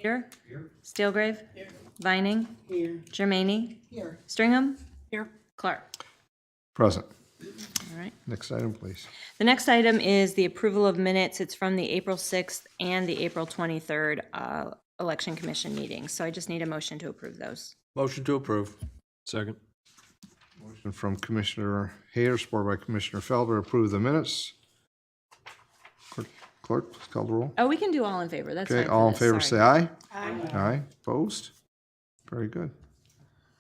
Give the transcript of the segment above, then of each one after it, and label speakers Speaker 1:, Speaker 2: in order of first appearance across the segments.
Speaker 1: Here. Steelgrave.
Speaker 2: Here.
Speaker 1: Vining.
Speaker 2: Here.
Speaker 1: Germaini.
Speaker 2: Here.
Speaker 1: Stringham.
Speaker 2: Here.
Speaker 1: Clark.
Speaker 3: Present.
Speaker 1: All right.
Speaker 3: Next item, please.
Speaker 1: The next item is the approval of minutes. It's from the April 6th and the April 23rd Election Commission meetings. So I just need a motion to approve those.
Speaker 4: Motion to approve. Second.
Speaker 3: Motion from Commissioner Hayter, supported by Commissioner Felder, approve the minutes. Clerk, please call the roll.
Speaker 1: Oh, we can do all in favor. That's
Speaker 3: Okay,
Speaker 1: fine for
Speaker 3: all in
Speaker 1: this,
Speaker 3: favor,
Speaker 1: sorry.
Speaker 3: say aye.
Speaker 2: Aye.
Speaker 3: Aye. Opposed? Very good.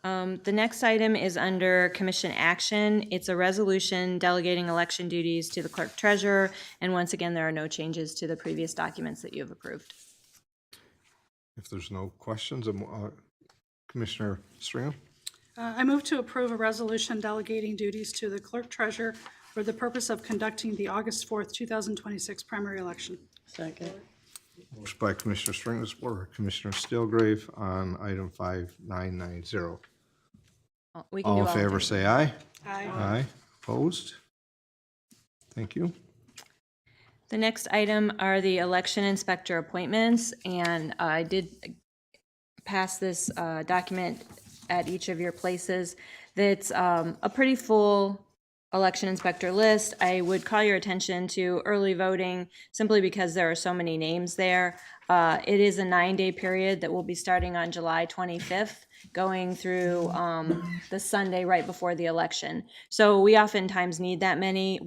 Speaker 1: The next item is under commission action. It's a resolution delegating election duties to the clerk treasurer. And once again, there are no changes to the previous documents that you have approved.
Speaker 3: If there's no questions, Commissioner Stringham?
Speaker 2: I move to approve a resolution delegating duties to the clerk treasurer for the purpose of conducting the August 4th, 2026 primary election.
Speaker 5: Second.
Speaker 3: Motion by Commissioner Stringham, supported by Commissioner Steelgrave on item 5990.
Speaker 1: We can
Speaker 3: All
Speaker 1: do
Speaker 3: in favor, say aye.
Speaker 2: Aye.
Speaker 3: Aye. Opposed? Thank you.
Speaker 1: The next item are the election inspector appointments, and I did pass this document at each of your places. That's a pretty full election inspector list. I would call your attention to early voting simply because there are so many names there. It is a 9-day period that will be starting on July 25th, going through the Sunday right before the election. So we oftentimes need that many.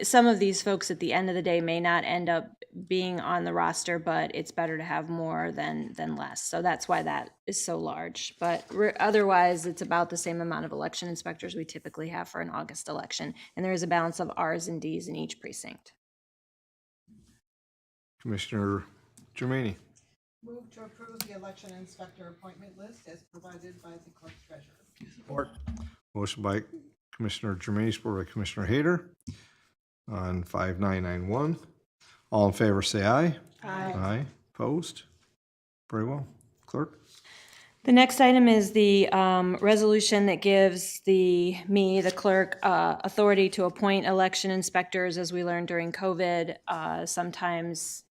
Speaker 1: Some of these folks at the end of the day may not end up being on the roster, but it's better to have more than less. So that's why that is so large. But otherwise, it's about the same amount of election inspectors we typically have for an August election. And there is a balance of Rs and Ds in each precinct.
Speaker 3: Commissioner Germaini.
Speaker 6: Move to approve the election inspector appointment list as provided by the clerk treasurer.
Speaker 4: Support.
Speaker 3: Motion by Commissioner Germaini, supported by Commissioner Hayter on 5991. All in favor, say aye.
Speaker 2: Aye.
Speaker 3: Aye. Opposed? Very well. Clerk?
Speaker 1: The next item is the resolution that gives the clerk, authority to appoint election inspectors. As we learned during COVID, sometimes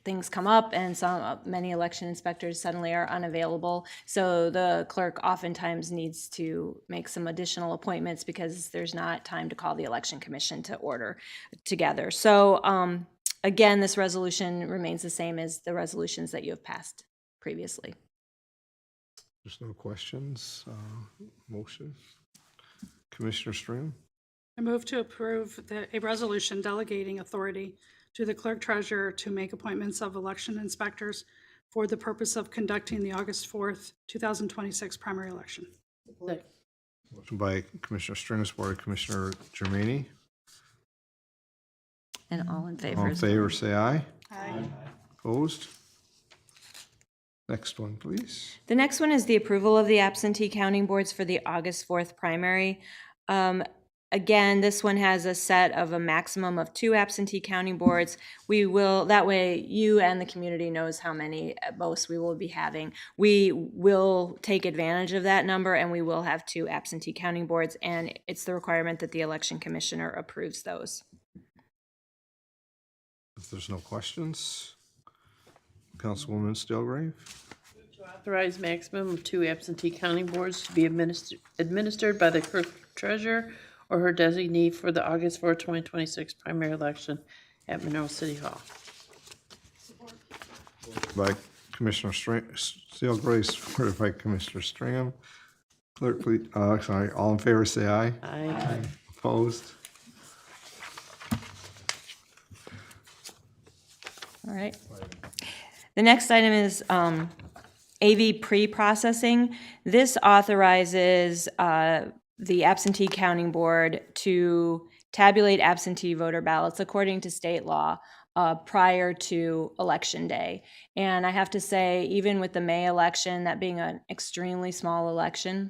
Speaker 1: things come up and many election inspectors suddenly are unavailable. So the clerk oftentimes needs to make some additional appointments because there's not time to call the election commission to order together. So again, this resolution remains the same as the resolutions that you have passed previously.
Speaker 3: There's no questions. Motion. Commissioner Stringham.
Speaker 2: I move to approve a resolution delegating authority to the clerk treasurer to make appointments of election inspectors for the purpose of conducting the August 4th, 2026 primary election.
Speaker 5: Second.
Speaker 3: Motion by Commissioner Stringham, supported by Commissioner Germaini.
Speaker 1: And all in favor.
Speaker 3: All in favor, say aye.
Speaker 2: Aye.
Speaker 3: Opposed? Next one, please.
Speaker 1: The next one is the approval of the absentee counting boards for the August 4th primary. Again, this one has a set of a maximum of 2 absentee counting boards. That way you and the community knows how many at most we will be having. We will take advantage of that number and we will have 2 absentee counting boards, and it's the requirement that the election commissioner approves those.
Speaker 3: If there's no questions, Councilwoman Steelgrave.
Speaker 5: Authorize maximum of 2 absentee counting boards to be administered by the clerk treasurer or her designee for the August 4, 2026 primary election at Monroe City Hall.
Speaker 3: By Commissioner Steelgrave, supported by Commissioner Stringham. Clerk, please, all in favor, say aye.
Speaker 5: Aye.
Speaker 3: Opposed?
Speaker 1: All right. The next item is AV pre-processing. This authorizes the absentee counting board to tabulate absentee voter ballots according to state law prior to election day. And I have to say, even with the May election, that being an extremely small election,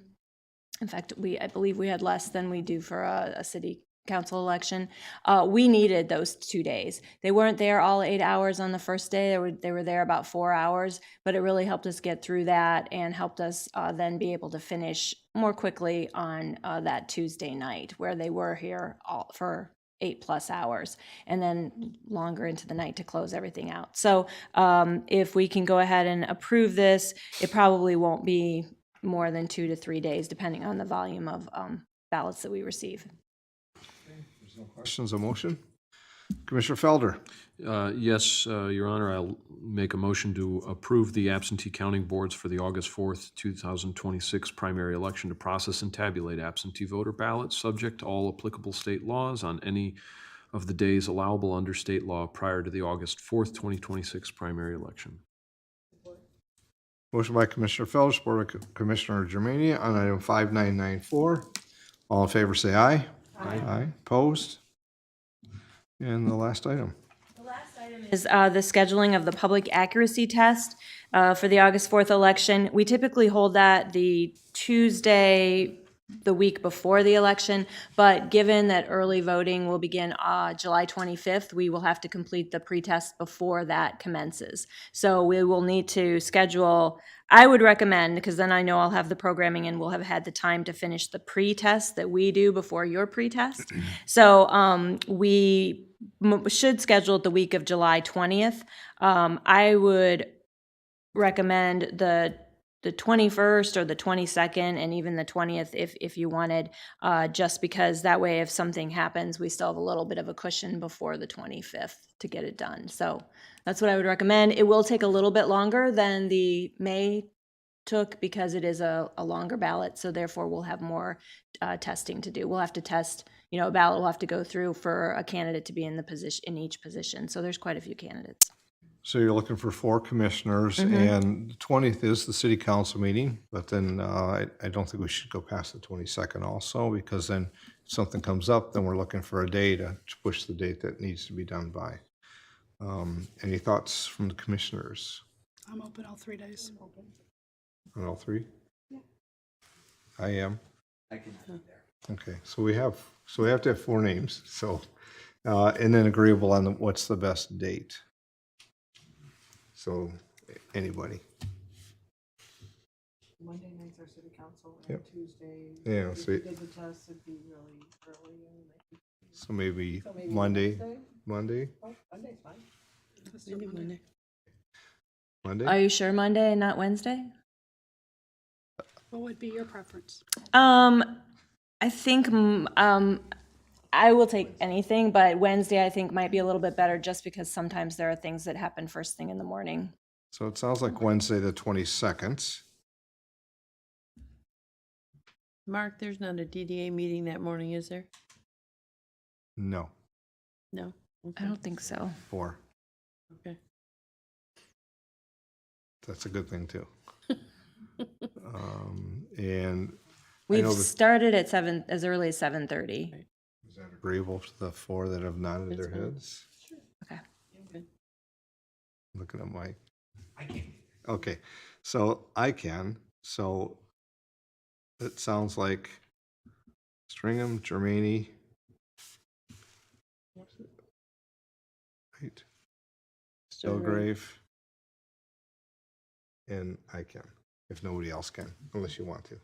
Speaker 1: in fact, I believe we had less than we do for a city council election, we needed those 2 days. They weren't there all 8 hours on the first day. They were there about 4 hours, but it really helped us get through that and helped us then be able to finish more quickly on that Tuesday night, where they were here for 8+ hours, and then longer into the night to close everything out. So if we can go ahead and approve this, it probably won't be more than 2 to 3 days, depending on the volume of ballots that we receive.
Speaker 3: Questions on motion? Commissioner Felder?
Speaker 4: Yes, Your Honor, I'll make a motion to approve the absentee counting boards for the August 4th, 2026 primary election to process and tabulate absentee voter ballots, subject to all applicable state laws on any of the days allowable under state law prior to the August 4th, 2026 primary election.
Speaker 3: Motion by Commissioner Felder, support by Commissioner Germaine on item 5994. All in favor, say aye. Aye. Opposed? And the last item.
Speaker 1: Is the scheduling of the public accuracy test for the August 4th election. We typically hold that the Tuesday, the week before the election, but given that early voting will begin July 25th, we will have to complete the pretest before that commences. So we will need to schedule, I would recommend, because then I know I'll have the programming and we'll have had the time to finish the pretest that we do before your pretest. So we should schedule it the week of July 20th. I would recommend the 21st or the 22nd and even the 20th if you wanted, just because that way if something happens, we still have a little bit of a cushion before the 25th to get it done. So that's what I would recommend. It will take a little bit longer than the May took because it is a longer ballot, so therefore we'll have more testing to do. We'll have to test, a ballot will have to go through for a candidate to be in the position, in each position. So there's quite a few candidates.
Speaker 3: So you're looking for 4 commissioners, and the 20th is the city council meeting, but then I don't think we should go past the 22nd also, because then if something comes up, then we're looking for a day to push the date that needs to be done by. Any thoughts from the commissioners
Speaker 2: I'm open all 3 days.
Speaker 3: on all 3? Yeah. I am.
Speaker 7: I can be there.
Speaker 3: Okay, so we have to have 4 names, so, and then agreeable on what's the best date. So, anybody.
Speaker 6: Monday night's our city council, and
Speaker 3: Yep.
Speaker 6: Tuesday,
Speaker 3: Yeah,
Speaker 6: if
Speaker 3: so,
Speaker 6: we did the test, it'd be really early.
Speaker 3: so maybe
Speaker 6: So maybe
Speaker 3: Monday,
Speaker 6: Wednesday?
Speaker 3: Monday,
Speaker 6: Oh, Monday's fine.
Speaker 2: Let's do Monday.
Speaker 3: Monday?
Speaker 1: Are you sure Monday and not Wednesday?
Speaker 2: What would be your preference?
Speaker 1: I think I will take anything, but Wednesday I think might be a little bit better just because sometimes there are things that happen first thing in the morning.
Speaker 3: So it sounds like Wednesday, the 22nd.
Speaker 5: Mark, there's not a DDA meeting that morning, is there?
Speaker 3: No,
Speaker 5: No?
Speaker 1: I
Speaker 5: Okay.
Speaker 1: don't think so.
Speaker 3: 4.
Speaker 5: Okay.
Speaker 3: That's a good thing too. And I
Speaker 1: We've
Speaker 3: know that
Speaker 1: started at 7, as early as 7:30.
Speaker 3: is that agreeable to the 4 that have nodded their
Speaker 5: That's fine.
Speaker 3: heads?
Speaker 1: Okay.
Speaker 5: Okay.
Speaker 3: Looking at Mike.
Speaker 7: I can.
Speaker 3: Okay, so I can, so it sounds like Stringham, Germaine. Right, Stillgrave. And I can, if nobody else can, unless you want to.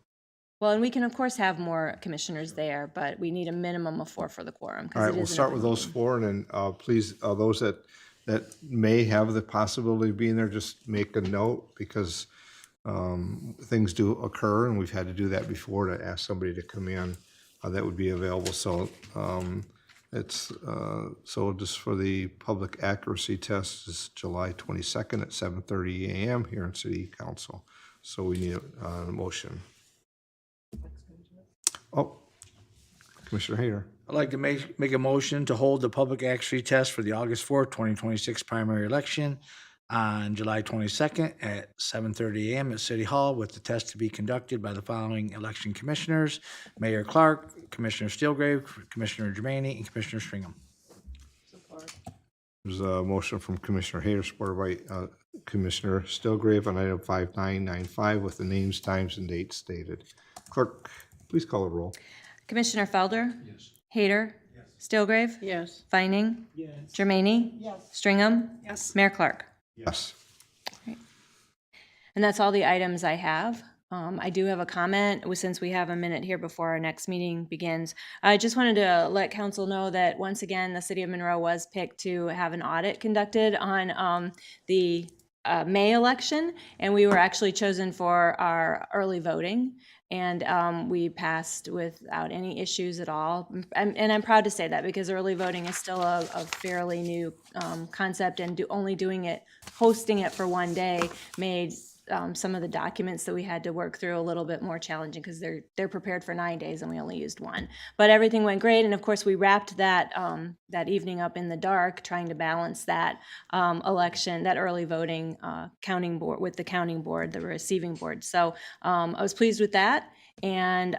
Speaker 1: Well, and we can of course have more commissioners there, but we need a minimum of 4 for the quorum. 'Cause
Speaker 3: All right,
Speaker 1: it
Speaker 3: we'll
Speaker 1: is an
Speaker 3: start with
Speaker 1: open
Speaker 3: those
Speaker 1: meeting.
Speaker 3: 4, and then please, those that may have the possibility of being there, just make a note, because things do occur, and we've had to do that before to ask somebody to come in that would be available. So it's, so just for the public accuracy test is July 22nd at 7:30 a.m. here in City Council. So we need a motion. Oh, Commissioner Hayter.
Speaker 7: I'd like to make a motion to hold the public accuracy test for the August 4th, 2026 primary election on July 22nd at 7:30 a.m. at City Hall, with the test to be conducted by the following election commissioners: Mayor Clark, Commissioner Steelgrave, Commissioner Germaine, and Commissioner Stringham.
Speaker 3: There's a motion from Commissioner Hayter, supported by Commissioner Stillgrave on item 5995 with the names, times, and dates stated. Clerk, please call the roll.
Speaker 1: Commissioner Felder? Yes. Hayter? Yes. Stillgrave?
Speaker 5: Yes.
Speaker 1: Vining? Yes. Germaine?
Speaker 6: Yes.
Speaker 1: Stringham?
Speaker 2: Yes.
Speaker 1: Mayor Clark?
Speaker 3: Yes.
Speaker 1: And that's all the items I have. I do have a comment, since we have a minute here before our next meeting begins. I just wanted to let council know that, once again, the city of Monroe was picked to have an audit conducted on the May election, and we were actually chosen for our early voting, and we passed without any issues at all. And I'm proud to say that, because early voting is still a fairly new concept, and hosting it for one day made some of the documents that we had to work through a little bit more challenging, because they're prepared for 9 days and we only used one. But everything went great, and of course we wrapped that that evening up in the dark, trying to balance that election, that early voting counting board with the counting board, the receiving board. So I was pleased with that, and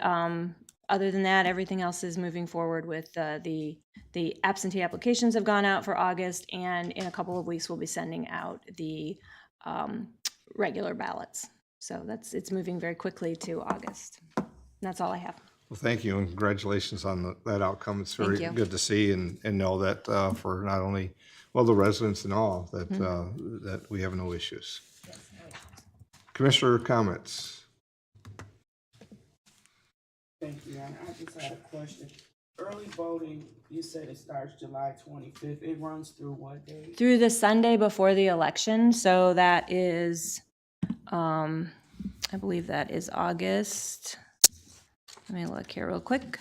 Speaker 1: other than that, everything else is moving forward with the absentee applications have gone out for August, and in a couple of weeks we'll be sending out the regular ballots. So it's moving very quickly to August. And that's all I have.
Speaker 3: Well, thank you, and congratulations on that outcome. It's very
Speaker 1: Thank you.
Speaker 3: good to see and know that for not only, well, the residents and all, that that we have no issues. Commissioner comments?
Speaker 8: Thank you, Your Honor. I just had a question. Early voting, you said it starts July 25th. It runs through what day?
Speaker 1: Through the Sunday before the election, so that is, I believe that is August. Let me look here real quick.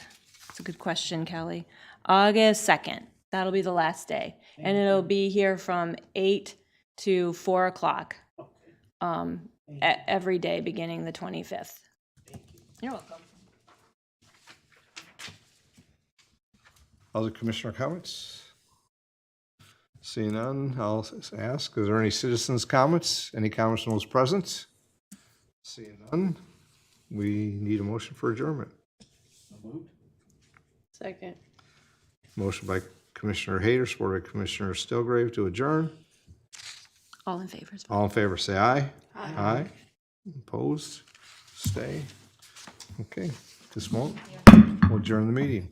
Speaker 1: It's a good question, Kelly. August 2nd, that'll be the last day. And it'll be here from 8 to 4 o'clock every day, beginning the 25th. You're welcome.
Speaker 3: Other commissioner comments? Seeing none, I'll ask, is there any citizens' comments? Any comments from those present? Seeing none, we need a motion for adjournment.
Speaker 5: Second.
Speaker 3: Motion by Commissioner Hayter, supported by Commissioner Stillgrave to adjourn.
Speaker 1: All in favor?
Speaker 3: All in favor, say aye. Aye. Opposed? Stay. Okay, this won't. We'll adjourn the meeting.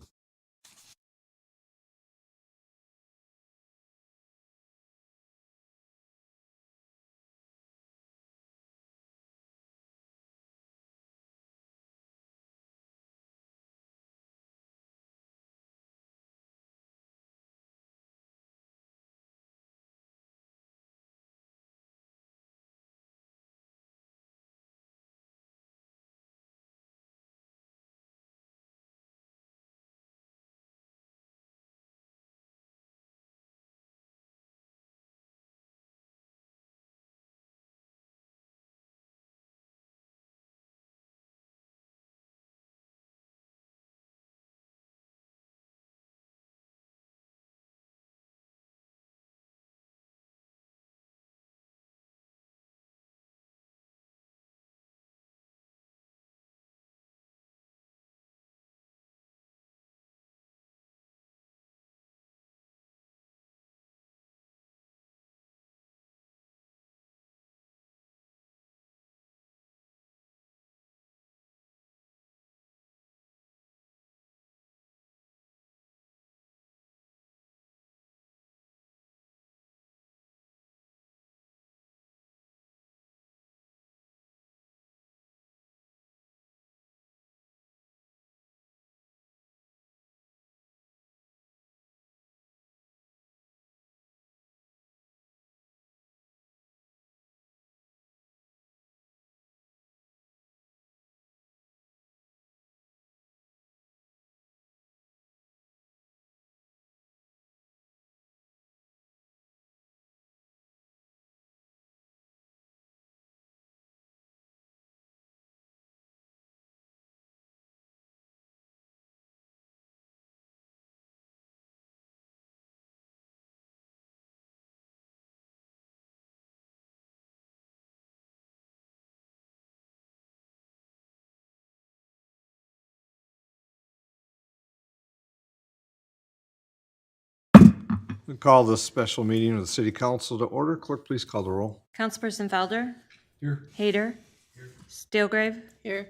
Speaker 3: We call this special meeting of the City Council to order. Clerk, please call the roll.
Speaker 1: Councilperson Felder? Here. Hayter? Here. Steelgrave?
Speaker 5: Here.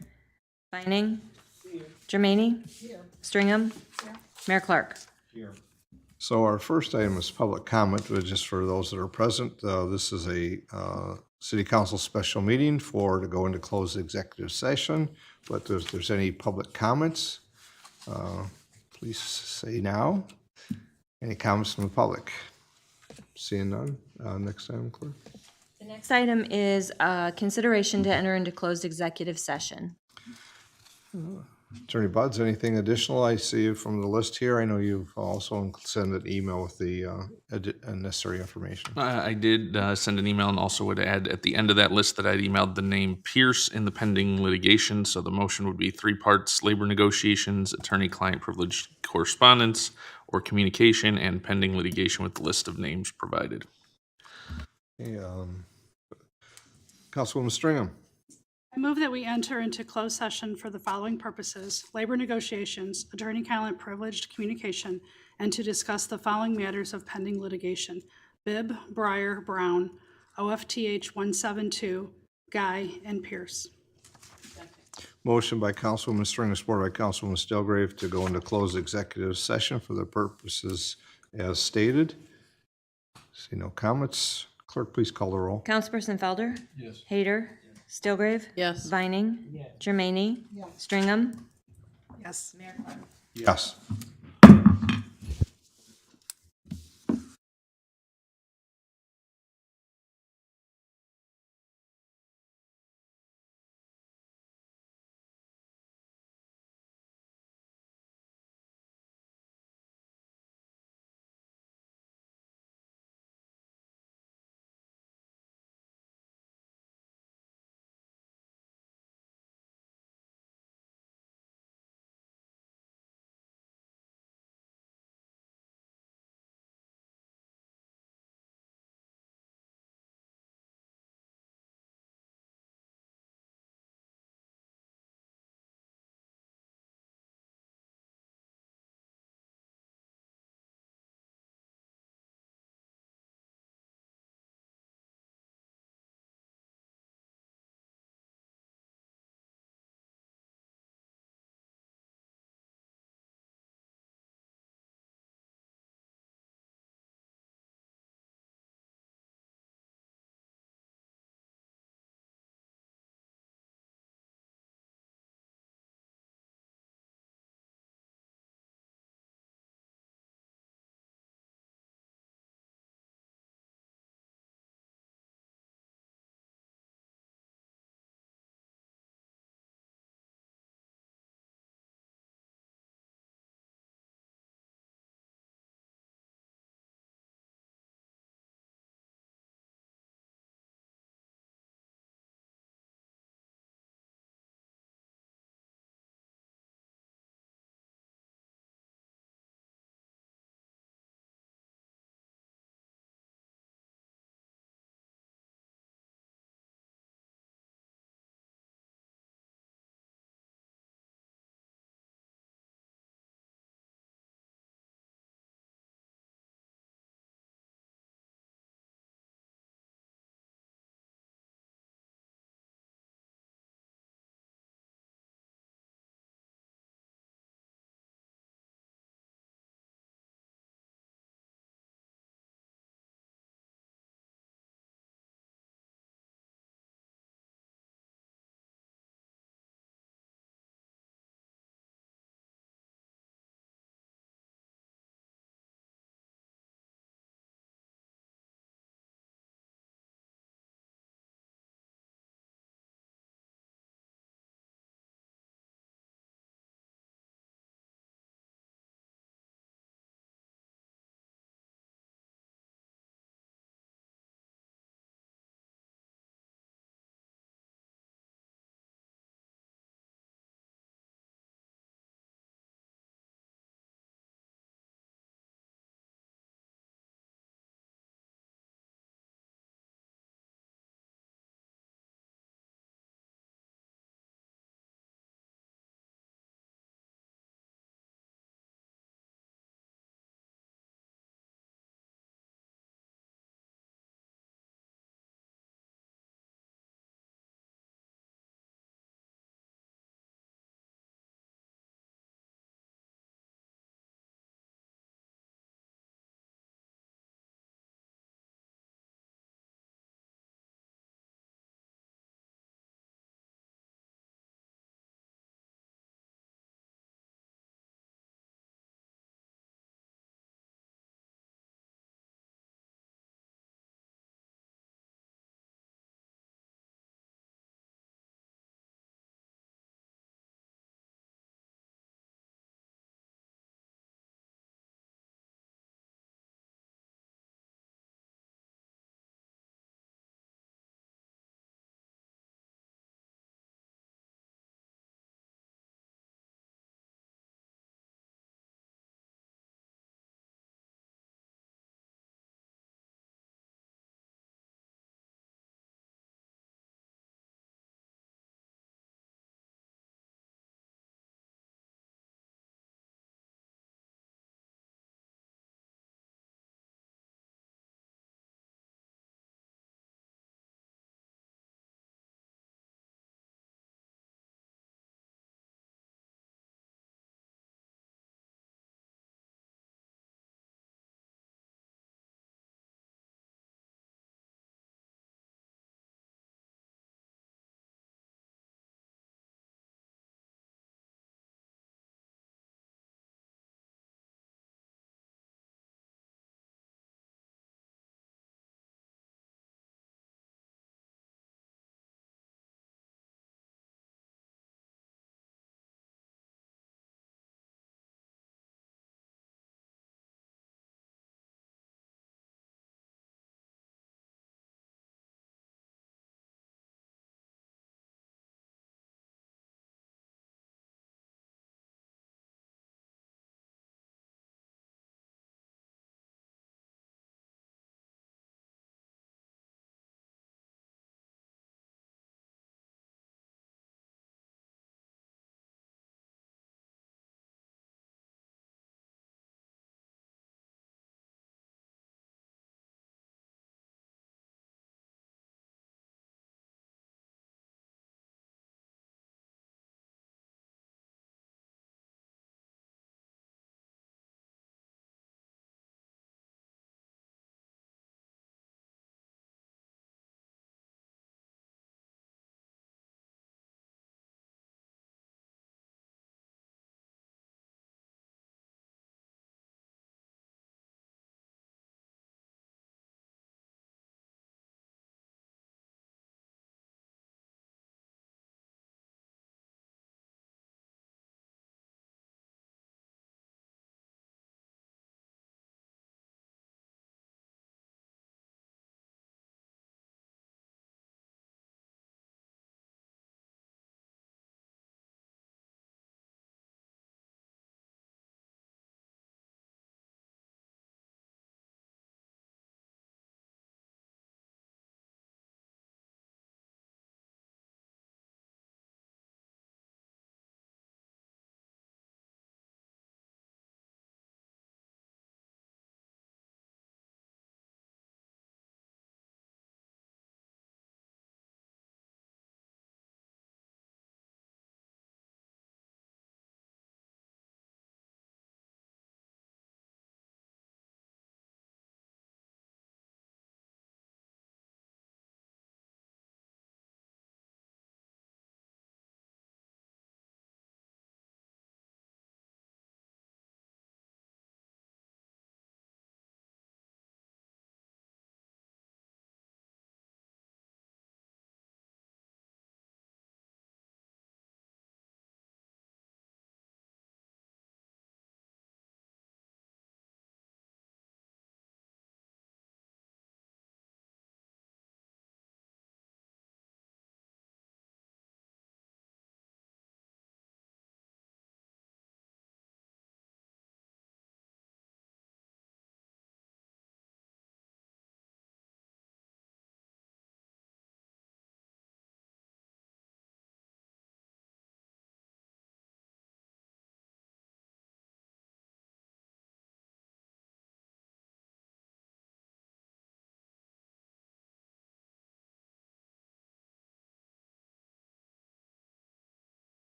Speaker 1: Vining? Germaine? Stringham? Mayor Clark?
Speaker 3: So our first item is public comment, but just for those that are present, this is a city council special meeting to go into closed executive session, but if there's any public comments, please say now. Any comments from the public? Seeing none. Next item, clerk.
Speaker 1: The next item is consideration to enter into closed executive session.
Speaker 3: Attorney Buds, anything additional? I see from the list here. I know you've also sent an email with the necessary information.
Speaker 9: I did send an email and also would add at the end of that list that I'd emailed the name Pierce in the pending litigation. So the motion would be 3 parts: labor negotiations, attorney-client privileged correspondence or communication, and pending litigation with the list of names provided.
Speaker 3: Okay, Councilwoman Stringham.
Speaker 2: I move that we enter into closed session for the following purposes: labor negotiations, attorney-client privileged communication, and to discuss the following matters of pending litigation: Bibb, Breyer, Brown, OFTH 172, Guy, and Pierce.
Speaker 3: Motion by Councilwoman Stringham, supported by Councilwoman Stilgrave to go into closed executive session for the purposes as stated. See no comments. Clerk, please call the roll.
Speaker 1: Councilperson Felder? Yes. Hayter? Stilgrave?
Speaker 5: Yes.
Speaker 1: Vining? Jermaine? Stringham?
Speaker 2: Yes.
Speaker 3: Yes.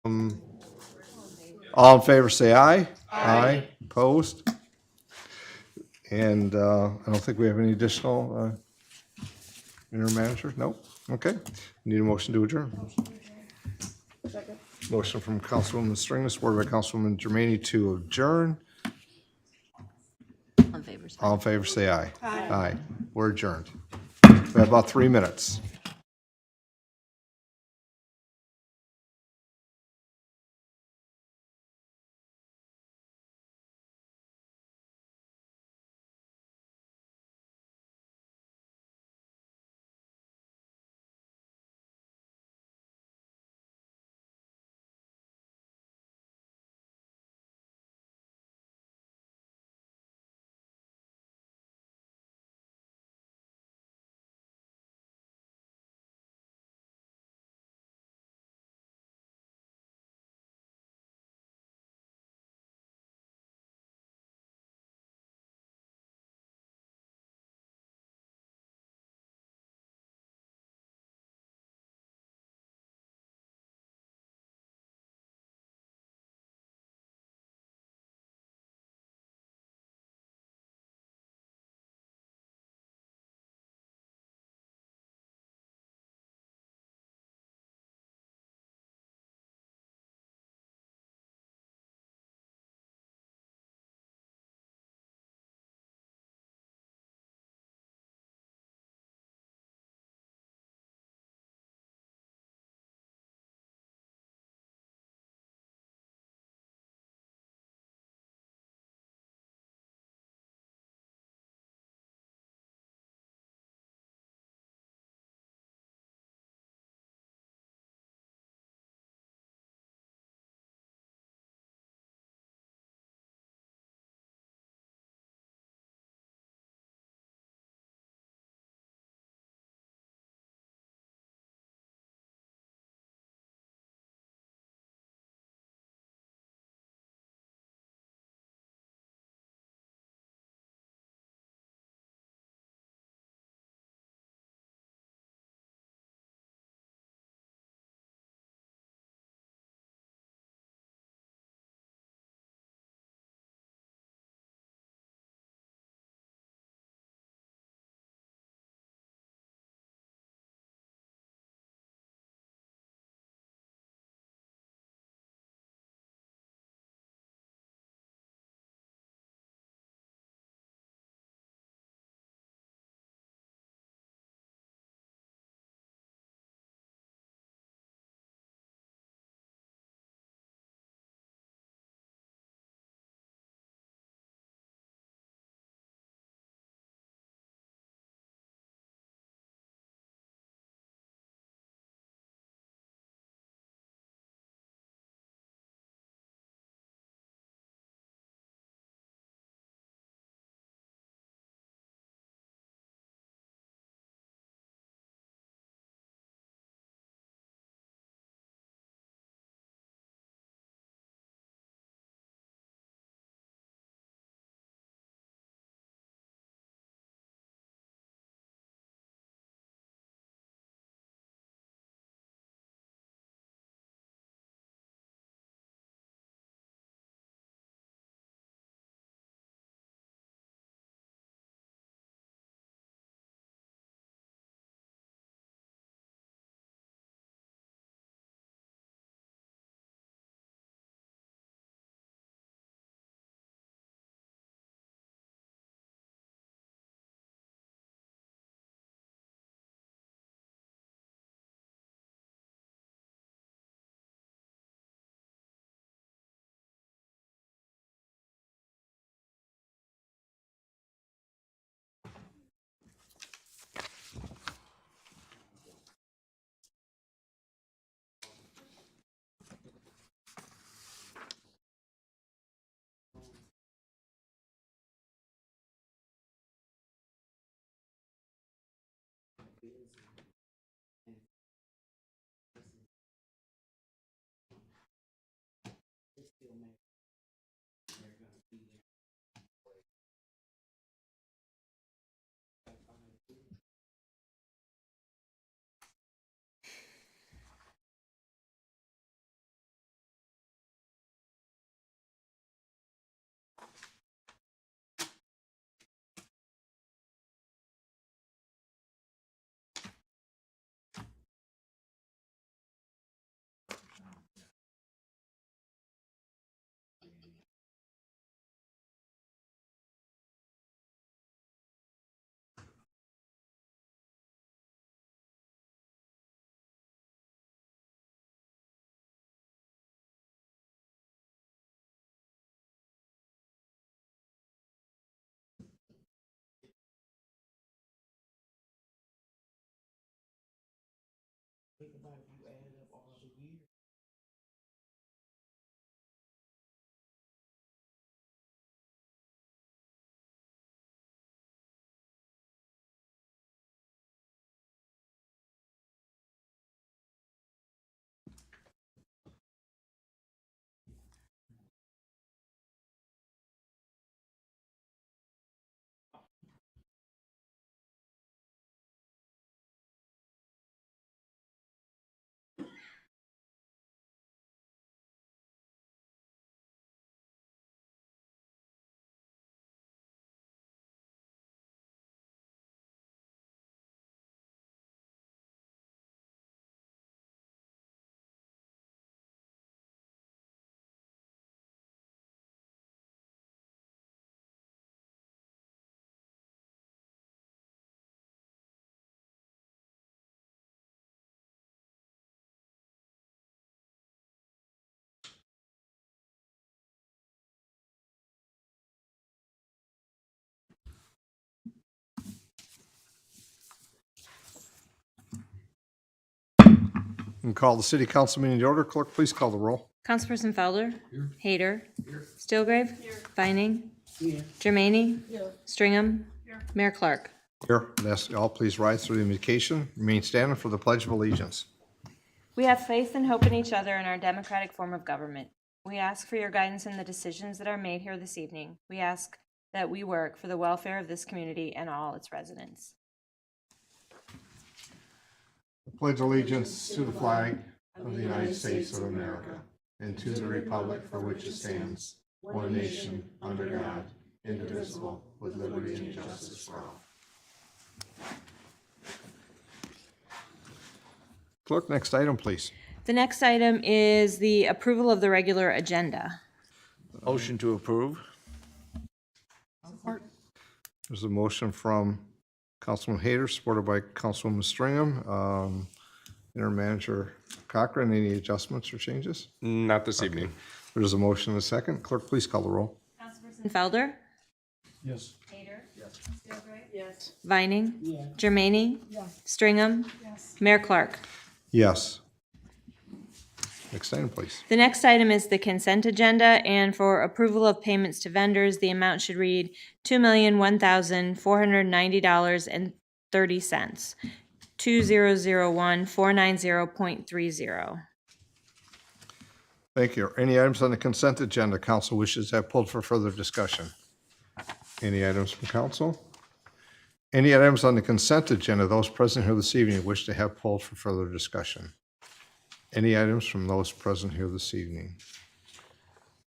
Speaker 3: All in favor, say aye. Aye. Opposed? And I don't think we have any additional interim managers? Nope. Okay. Need a motion to adjourn. Motion from Councilwoman Stringler, supported by Councilwoman Germaine to adjourn.
Speaker 1: All in favor, say
Speaker 3: All in favor, say aye. Aye. We're adjourned. We have about 3 minutes. And call the city council meeting to order. Clerk, please call the roll.
Speaker 1: Councilperson Felder. Hader. Stillgrave. Vining. Jermaine. Stringham. Mayor Clark.
Speaker 3: Here, and ask all please rise through the invocation. Remain standing for the Pledge of Allegiance.
Speaker 1: We have faith and hope in each other in our democratic form of government. We ask for your guidance in the decisions that are made here this evening. We ask that we work for the welfare of this community and all its residents.
Speaker 3: Pledge allegiance to the flag of the United States of America and to the republic for which it stands, one nation, under God, indivisible, with liberty and justice for all. Clerk, next item, please.
Speaker 1: The next item is the approval of the regular agenda.
Speaker 7: Motion to approve.
Speaker 3: There's a motion from Councilman Hader, supported by Councilwoman Stringham. Interim Manager Cochran, any adjustments or changes?
Speaker 10: Not this evening.
Speaker 3: There's a motion and a second. Clerk, please call the roll.
Speaker 1: Councilperson Felder.
Speaker 4: Yes.
Speaker 1: Hader.
Speaker 5: Yes.
Speaker 1: Vining. Jermaine. Stringham. Mayor Clark.
Speaker 3: Yes. Next item, please.
Speaker 1: The next item is the consent agenda, and for approval of payments to vendors, the amount should read $2,001,490.30. 2001-490.30.
Speaker 3: Thank you. Any items on the consent agenda council wishes to have pulled for further discussion? Any items from council? Any items on the consent agenda those present here this evening wish to have pulled for further discussion? Any items from those present here this evening?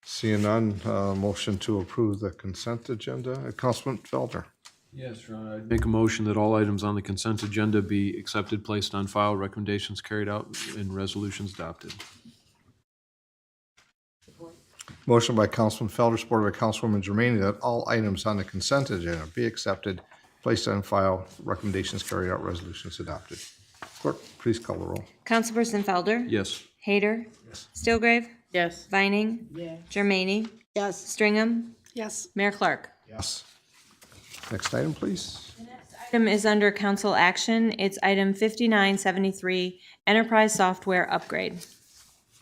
Speaker 3: Seeing none, motion to approve the consent agenda. Councilman Felder.
Speaker 4: Yes, Your Honor. I'd make a motion that all items on the consent agenda be accepted, placed on file, recommendations carried out, and resolutions adopted.
Speaker 3: Motion by Councilman Felder, supported by Councilwoman Germaine, that all items on the consent agenda be accepted, placed on file, recommendations carried out, resolutions adopted. Clerk, please call the roll.
Speaker 1: Councilperson Felder.
Speaker 4: Yes.
Speaker 1: Hader. Stillgrave.
Speaker 5: Yes.
Speaker 1: Vining. Jermaine. Stringham.
Speaker 2: Yes.
Speaker 1: Mayor Clark.
Speaker 3: Yes. Next item, please.
Speaker 1: Item is under council action. It's item 5973, enterprise software upgrade.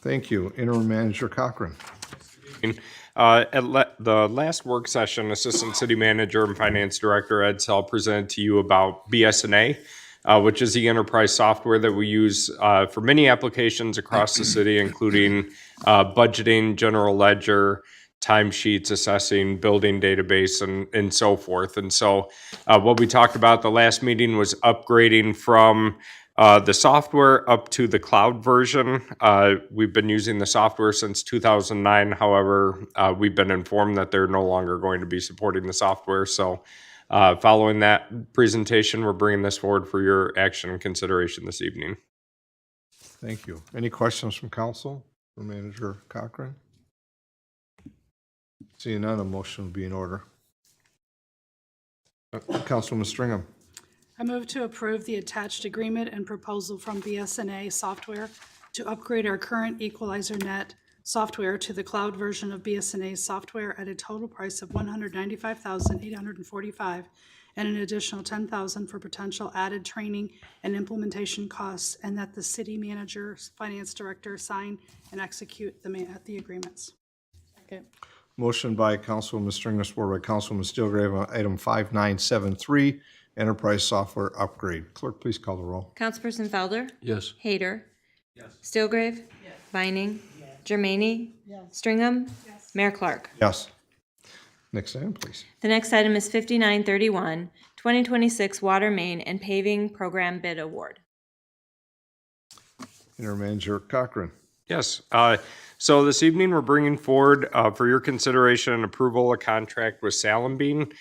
Speaker 3: Thank you. Interim Manager Cochran.
Speaker 10: The last work session, Assistant City Manager and Finance Director Ed Sell presented to you about BSNA, which is the enterprise software that we use for many applications across the city, including budgeting, general ledger, timesheets, assessing, building database, and so forth. And so what we talked about the last meeting was upgrading from the software up to the cloud version. We've been using the software since 2009. However, we've been informed that they're no longer going to be supporting the software. So following that presentation, we're bringing this forward for your action and consideration this evening.
Speaker 3: Thank you. Any questions from council for Manager Cochran? Seeing none, a motion will be in order. Councilwoman Stringham.
Speaker 2: I move to approve the attached agreement and proposal from BSNA Software to upgrade our current Equalizer Net software to the cloud version of BSNA software at a total price of $195,845 and an additional $10,000 for potential added training and implementation costs, and that the city manager, finance director sign and execute the agreements.
Speaker 5: Okay.
Speaker 3: Motion by Councilwoman Stringham, supported by Councilwoman Stillgrave on item 5973, enterprise software upgrade. Clerk, please call the roll.
Speaker 1: Councilperson Felder.
Speaker 4: Yes.
Speaker 1: Hader. Stillgrave. Vining. Jermaine. Stringham. Mayor Clark.
Speaker 3: Yes. Next item, please.
Speaker 1: The next item is 5931, 2026 Water Main and Paving Program Bid Award.
Speaker 3: Interim Manager Cochran.
Speaker 10: Yes. So this evening, we're bringing forward for your consideration and approval a contract with Salambean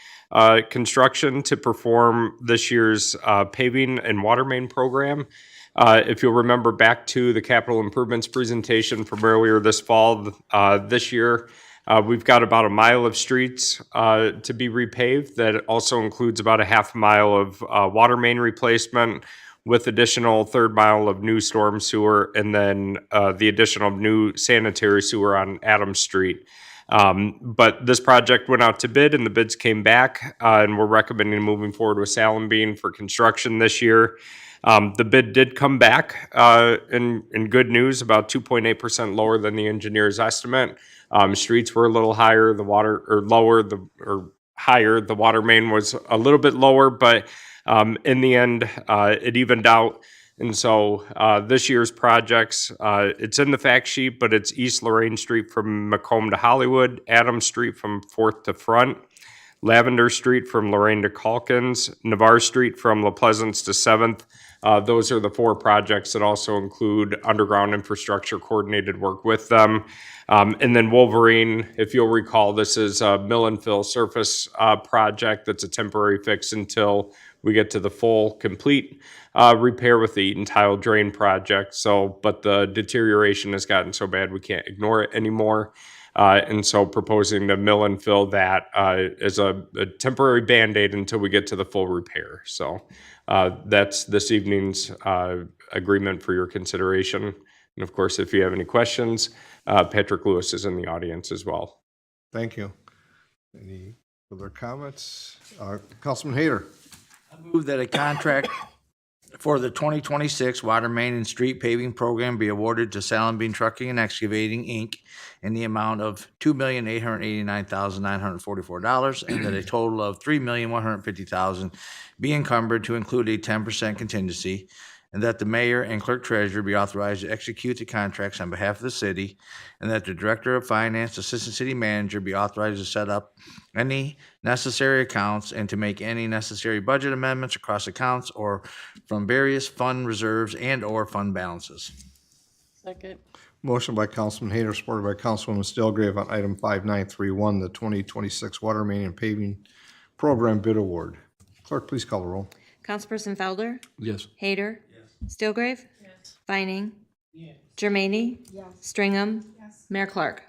Speaker 10: Construction to perform this year's paving and water main program. If you'll remember back to the capital improvements presentation from earlier this fall, this year, we've got about a mile of streets to be repaved. That also includes about a half mile of water main replacement, with additional third mile of new storm sewer, and then the additional new sanitary sewer on Adams Street. But this project went out to bid, and the bids came back, and we're recommending moving forward with Salambean for construction this year. The bid did come back in good news, about 2.8% lower than the engineer's estimate. Streets were a little higher, the water, or lower, or higher. The water main was a little bit lower, but in the end, it evened out. And so this year's projects, it's in the fact sheet, but it's East Lorraine Street from Macomb to Hollywood, Adams Street from Fourth to Front, Lavender Street from Lorraine to Calkins, Navarre Street from La Pleasance to 7th. Those are the 4 projects that also include underground infrastructure coordinated work with them. And then Wolverine, if you'll recall, this is a mill and fill surface project that's a temporary fix until we get to the full complete repair with the Eaton Tile Drain project. So, but the deterioration has gotten so bad we can't ignore it anymore. And so proposing to mill and fill that as a temporary Band-Aid until we get to the full repair. So that's this evening's agreement for your consideration. And of course, if you have any questions, Patrick Lewis is in the audience as well.
Speaker 3: Thank you. Any other comments? Councilman Hayter.
Speaker 7: Move that a contract for the 2026 water main and street paving program be awarded to Salem Bean Trucking and Excavating, Inc. in the amount of $2,889,944, and that a total of $3,150,000 be encumbered to include a 10% contingency, and that the mayor and clerk treasurer be authorized to execute the contracts on behalf of the city, and that the director of finance, assistant city manager be authorized to set up any necessary accounts and to make any necessary budget amendments across accounts or from various fund reserves and or fund balances.
Speaker 5: Second.
Speaker 3: Motion by Councilman Hayter, supported by Councilwoman Stilgrave on item 5931, the 2026 water main and paving program bid award. Clerk, please call the roll.
Speaker 1: Councilperson Felder,
Speaker 4: Yes.
Speaker 1: Hayter, Stilgrave,
Speaker 5: Yes.
Speaker 1: Vining, Jermaine, Stringham, Mayor Clark.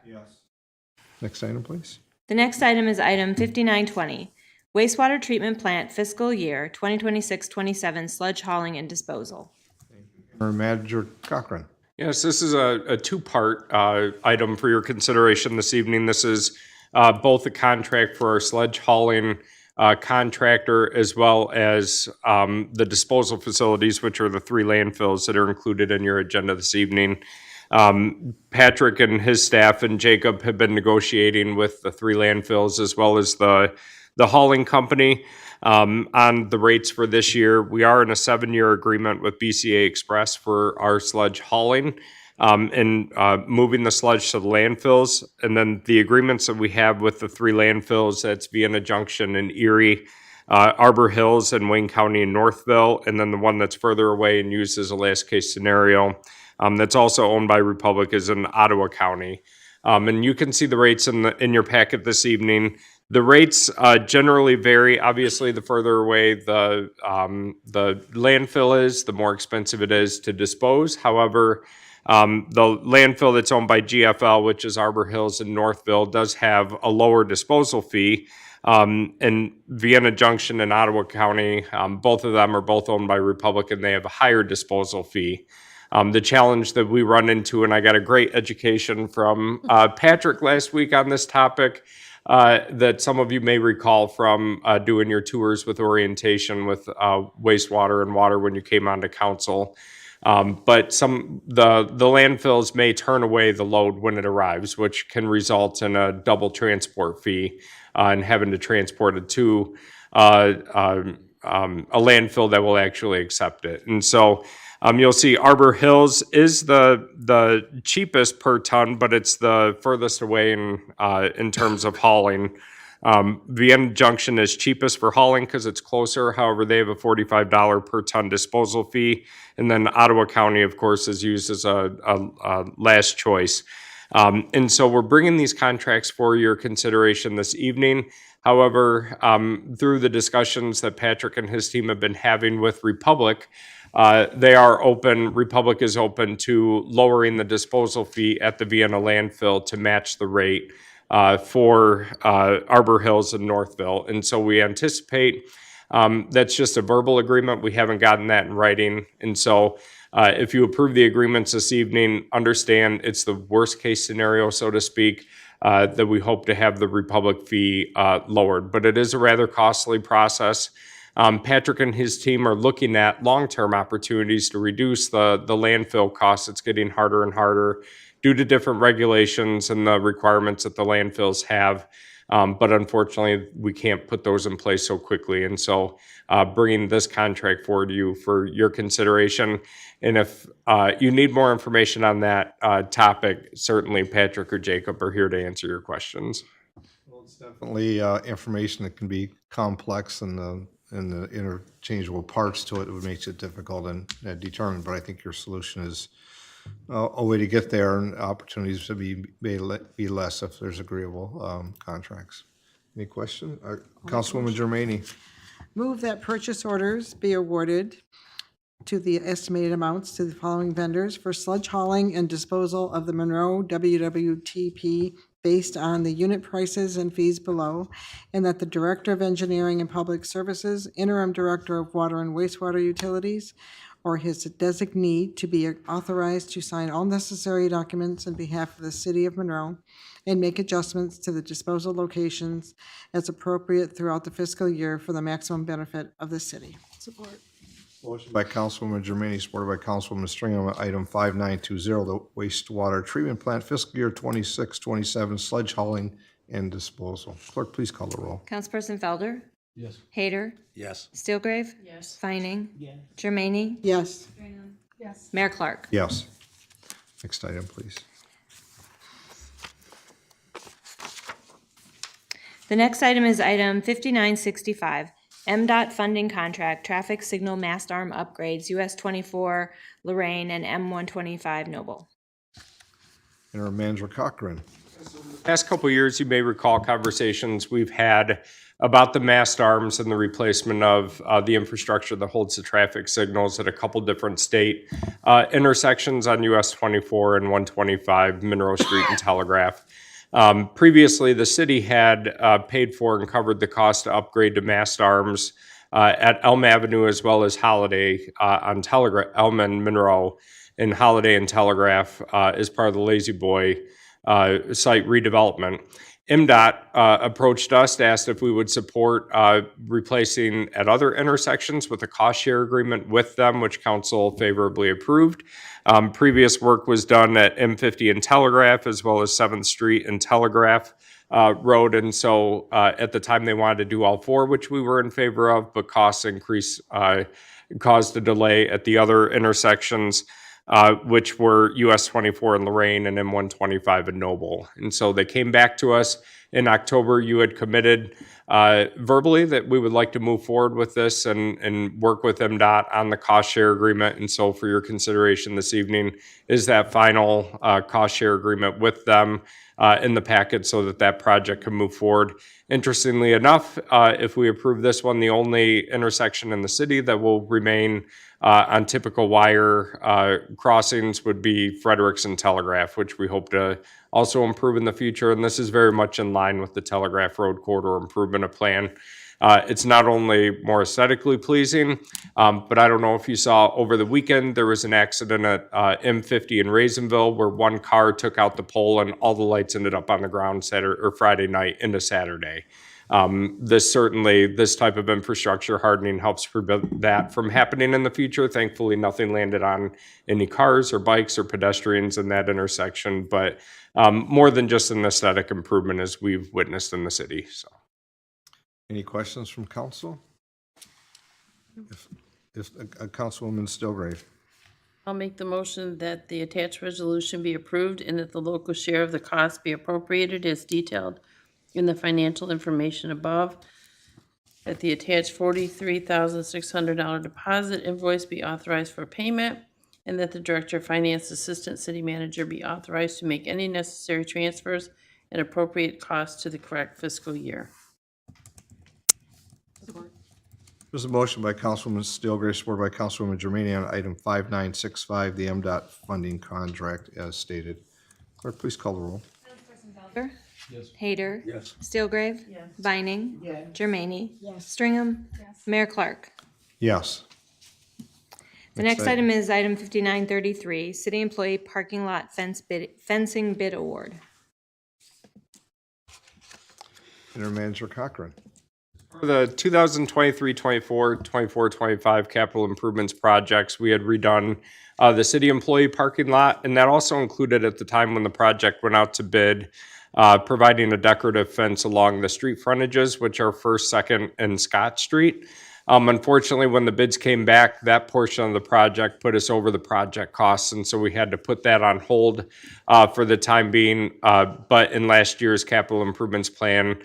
Speaker 3: Next item, please.
Speaker 1: The next item is item 5920, wastewater treatment plant fiscal year 2026-27 sludge hauling and disposal.
Speaker 3: Manager Cochran.
Speaker 10: Yes, this is a two-part item for your consideration this evening. This is both a contract for our sledge hauling contractor as well as the disposal facilities, which are the 3 landfills that are included in your agenda this evening. Patrick and his staff and Jacob have been negotiating with the 3 landfills as well as the hauling company on the rates for this year. We are in a 7-year agreement with BCA Express for our sludge hauling and moving the sludge to the landfills. And then the agreements that we have with the 3 landfills, that's Vienna Junction and Erie, Arbor Hills and Wayne County and Northville, and then the one that's further away and used as a last case scenario that's also owned by Republic is in Ottawa County. And you can see the rates in your packet this evening. The rates generally vary. Obviously, the further away the landfill is, the more expensive it is to dispose. However, the landfill that's owned by GFL, which is Arbor Hills and Northville, does have a lower disposal fee. And Vienna Junction and Ottawa County, both of them are both owned by Republic, and they have a higher disposal fee. The challenge that we run into, and I got a great education from Patrick last week on this topic, that some of you may recall from doing your tours with orientation with wastewater and water when you came onto council. But the landfills may turn away the load when it arrives, which can result in a double transport fee and having to transport it to a landfill that will actually accept it. And so you'll see Arbor Hills is the cheapest per ton, but it's the furthest away in terms of hauling. Vienna Junction is cheapest for hauling because it's closer. However, they have a $45 per ton disposal fee. And then Ottawa County, of course, is used as a last choice. And so we're bringing these contracts for your consideration this evening. However, through the discussions that Patrick and his team have been having with Republic, Republic is open to lowering the disposal fee at the Vienna landfill to match the rate for Arbor Hills and Northville. And so we anticipate that's just a verbal agreement. We haven't gotten that in writing. And so if you approve the agreements this evening, understand it's the worst case scenario, so to speak, that we hope to have the Republic fee lowered. But it is a rather costly process. Patrick and his team are looking at long-term opportunities to reduce the landfill costs. It's getting harder and harder due to different regulations and the requirements that the landfills have. But unfortunately, we can't put those in place so quickly. And so bringing this contract forward to you for your consideration. And if you need more information on that topic, certainly Patrick or Jacob are here to answer your questions.
Speaker 3: Well, it's definitely information that can be complex, and the interchangeable parts to it would makes it difficult and determine. But I think your solution is a way to get there, and opportunities to be less if there's agreeable contracts. Any question? Councilwoman Germaini.
Speaker 6: Move that purchase orders be awarded to the estimated amounts to the following vendors for sludge hauling and disposal of the Monroe WWTP based on the unit prices and fees below, and that the Director of Engineering and Public Services, Interim Director of Water and Wastewater Utilities, or his designee to be authorized to sign all necessary documents on behalf of the City of Monroe and make adjustments to the disposal locations as appropriate throughout the fiscal year for the maximum benefit of the city.
Speaker 2: Support.
Speaker 3: Motion by Councilwoman Germaini, supported by Councilwoman Stringham, item 5920, the wastewater treatment plant fiscal year 26-27 sledge hauling and disposal. Clerk, please call the roll.
Speaker 1: Councilperson Felder?
Speaker 7: Yes.
Speaker 1: Hayter?
Speaker 7: Yes.
Speaker 1: Steelgrave?
Speaker 5: Yes.
Speaker 1: Vining?
Speaker 8: Yes.
Speaker 1: Germaini?
Speaker 6: Yes.
Speaker 2: Yes.
Speaker 1: Mayor Clark?
Speaker 3: Yes. Next item, please.
Speaker 1: The next item is item 5965, MDOT funding contract, traffic signal mast arm upgrades, US 24 Lorraine and M125 Noble.
Speaker 3: Interim Manager Cochran.
Speaker 10: Past couple of years, you may recall conversations we've had about the mast arms and the replacement of the infrastructure that holds the traffic signals at a couple different state intersections on US 24 and 125, Monroe Street and Telegraph. Previously, the city had paid for and covered the cost to upgrade to mast arms at Elm Avenue as well as Holiday on Telegraph, Elm and Monroe, and Holiday and Telegraph as part of the Lazy Boy site redevelopment. MDOT approached us, asked if we would support replacing at other intersections with a cost share agreement with them, which council favorably approved. Previous work was done at M50 and Telegraph, as well as 7th Street and Telegraph Road. And so at the time they wanted to do all four, which we were in favor of, but cost increase caused a delay at the other intersections, which were US 24 in Lorraine and M125 in Noble. And so they came back to us in October. You had committed verbally that we would like to move forward with this and work with MDOT on the cost share agreement. And so for your consideration this evening is that final cost share agreement with them in the packet so that that project can move forward. Interestingly enough, if we approve this one, the only intersection in the city that will remain on typical wire crossings would be Fredericks and Telegraph, which we hope to also improve in the future. And this is very much in line with the Telegraph Road Corridor Improvement Plan. It's not only more aesthetically pleasing, but I don't know if you saw over the weekend, there was an accident at M50 in Raisinville where one car took out the pole and all the lights ended up on the ground Friday night into Saturday. This type of infrastructure hardening helps prevent that from happening in the future. Thankfully, nothing landed on any cars or bikes or pedestrians in that intersection, but more than just an aesthetic improvement as we've witnessed in the city. So.
Speaker 3: Any questions from council? If Councilwoman Stillgrave.
Speaker 5: I'll make the motion that the attached resolution be approved and that the local share of the cost be appropriated as detailed in the financial information above, that the attached $43,600 deposit invoice be authorized for payment, and that the Director of Finance Assistant City Manager be authorized to make any necessary transfers and appropriate costs to the correct fiscal year.
Speaker 3: There's a motion by Councilwoman Stillgrave, supported by Councilwoman Germaini on item 5965, the MDOT funding contract as stated. Clerk, please call the roll.
Speaker 1: Felder? Yes. Hayter?
Speaker 7: Yes.
Speaker 1: Steelgrave?
Speaker 5: Yes.
Speaker 1: Vining?
Speaker 8: Yes.
Speaker 1: Germaini?
Speaker 6: Yes.
Speaker 1: Stringham? Mayor Clark?
Speaker 3: Yes.
Speaker 1: The next item is item 5933, City Employee Parking Lot Fencing Bid Award.
Speaker 3: Interim Manager Cochran.
Speaker 10: For the 2023-24, 24-25 capital improvements projects, we had redone the city employee parking lot, and that also included at the time when the project went out to bid, providing a decorative fence along the street frontages, which are First, Second, and Scott Street. Unfortunately, when the bids came back, that portion of the project put us over the project costs, and so we had to put that on hold for the time being. But in last year's capital improvements plan,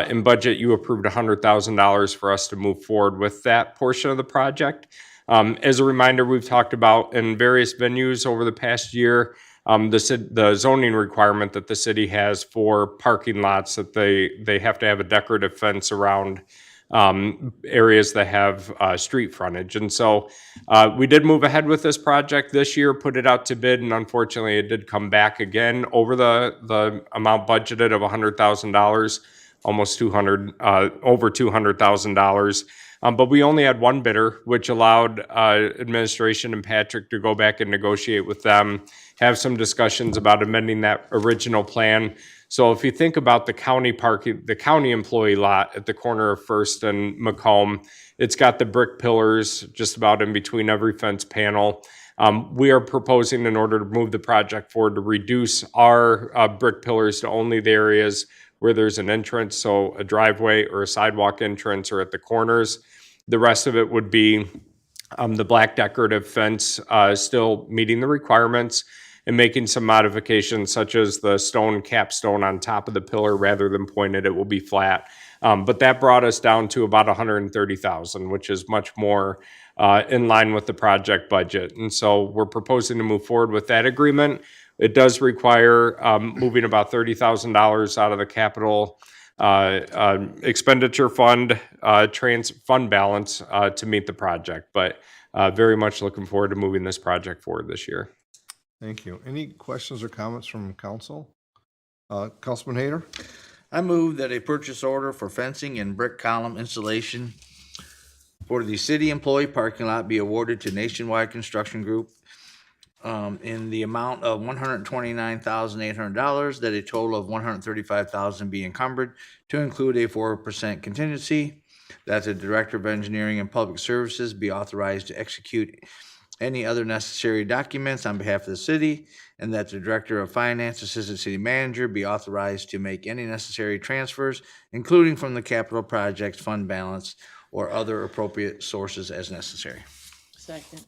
Speaker 10: in budget, you approved $100,000 for us to move forward with that portion of the project. As a reminder, we've talked about in various venues over the past year, the zoning requirement that the city has for parking lots, that they have to have a decorative fence around areas that have street frontage. And so we did move ahead with this project this year, put it out to bid, and unfortunately it did come back again over the amount budgeted of $100,000, almost over $200,000. But we only had one bidder, which allowed administration and Patrick to go back and negotiate with them, have some discussions about amending that original plan. So if you think about the county parking, the county employee lot at the corner of First and Macomb, it's got the brick pillars just about in between every fence panel. We are proposing, in order to move the project forward, to reduce our brick pillars to only the areas where there's an entrance, so a driveway or a sidewalk entrance or at the corners. The rest of it would be the black decorative fence, still meeting the requirements, and making some modifications such as the stone capstone on top of the pillar rather than pointed, it will be flat. But that brought us down to about $130,000, which is much more in line with the project budget. And so we're proposing to move forward with that agreement. It does require moving about $30,000 out of the capital expenditure fund balance to meet the project. But very much looking forward to moving this project forward this year.
Speaker 3: Thank you. Any questions or comments from council? Councilman Hayter?
Speaker 7: I move that a purchase order for fencing and brick column installation for the city employee parking lot be awarded to Nationwide Construction Group in the amount of $129,800, that a total of $135,000 be encumbered to include a 4% contingency, that the Director of Engineering and Public Services be authorized to execute any other necessary documents on behalf of the city, and that the Director of Finance, Assistant City Manager be authorized to make any necessary transfers, including from the capital projects fund balance or other appropriate sources as necessary.
Speaker 5: Second.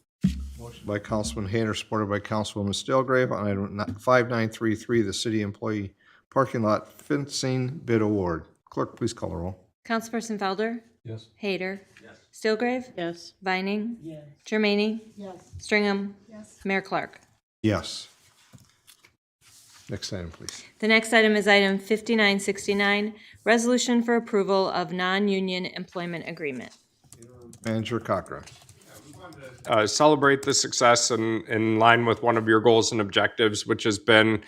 Speaker 3: Motion by Councilman Hayter, supported by Councilwoman Stillgrave on item 5933, the city employee parking lot fencing bid award. Clerk, please call the roll.
Speaker 1: Councilperson Felder?
Speaker 4: Yes.
Speaker 1: Hayter? Stillgrave?
Speaker 5: Yes.
Speaker 1: Vining?
Speaker 8: Yes.
Speaker 1: Jermaine?
Speaker 6: Yes.
Speaker 1: Stringham?
Speaker 6: Yes.
Speaker 1: Mayor Clark?
Speaker 3: Yes. Next item, please.
Speaker 1: The next item is item 5969, resolution for approval of non-union employment agreement.
Speaker 3: Manager Cochran.
Speaker 10: Celebrate the success in line with one of your goals and objectives, which has been